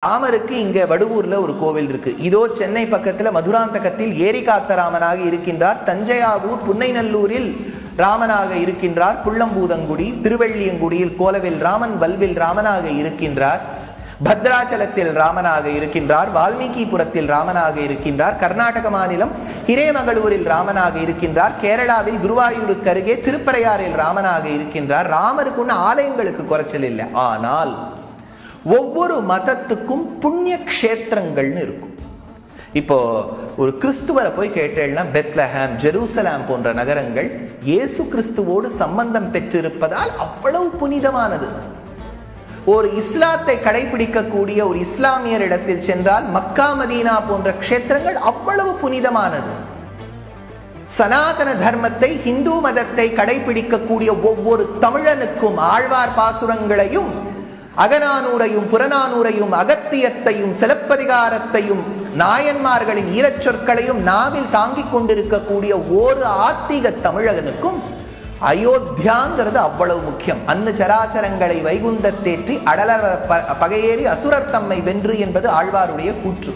ராமருக்கு இங்க வடுவூர்ல ஒரு கோவில் இருக்கு. இதோ சென்னை பக்கத்துல மதுராந்தகத்தில் ஏரிகாத்த ராமனாக இருக்கின்றார். தஞ்சையாவூர் புன்னைநல்லூரில் ராமனாக இருக்கின்றார். புள்ளம்பூதங்குடி திருவெள்ளியங்குடியில் கோலவில் ராமன் வல்வில் ராமனாக இருக்கின்றார். பத்ராச்சலத்தில் ராமனாக இருக்கின்றார். வால்மீகிபுரத்தில் ராமனாக இருக்கின்றார். கர்நாடக மாநிலம் ஹிரேமகளூரில் ராமனாக இருக்கின்றார். கேரளாவில் குருவாயூருக்கு அருகே திருப்பரையாறில் ராமனாக இருக்கின்றார். ராமருக்கு ஒன்று ஆலயங்களுக்கு குறைச்சல் இல்லை. ஆனால் ஒவ்வொரு மதத்துக்கும் புண்ணிய க்ஷேத்திரங்கள்னு இருக்கும். இப்போ ஒரு கிறிஸ்துவரை போய் கேட்டேன்னா பெத்லஹேம், ஜெருசலேம் போன்ற நகரங்கள் இயேசு கிறிஸ்துவோடு சம்பந்தம் பெற்றிருப்பதால் அவ்வளவு புனிதமானது. ஒரு இஸ்லாத்தை கடைபிடிக்கக்கூடிய ஒரு இஸ்லாமியர் இடத்தில் சென்றால் மக்கா மதீனா போன்ற க்ஷேத்திரங்கள் அவ்வளவு புனிதமானது. சனாதன தர்மத்தை, இந்து மதத்தை கடைபிடிக்கக்கூடிய ஒவ்வொரு தமிழனுக்கும் ஆழ்வார் பாசுரங்களையும் அகநானூரையும் புறநானூரையும் அகத்தியத்தையும் சிலப்பதிகாரத்தையும் நாயன்மார்களின் ஈரச்சொற்களையும் நாவில் தாங்கிக் கொண்டிருக்கக்கூடிய ஒரு ஆத்திக தமிழகனுக்கும் அயோத்தியாங்கிறது அவ்வளவு முக்கியம். அன்னு சராச்சரங்களை வைகுந்தத்தேற்றி அடலர் பகையேறி அசுரர் தம்மை வென்று என்பது ஆழ்வாருடைய கூற்று.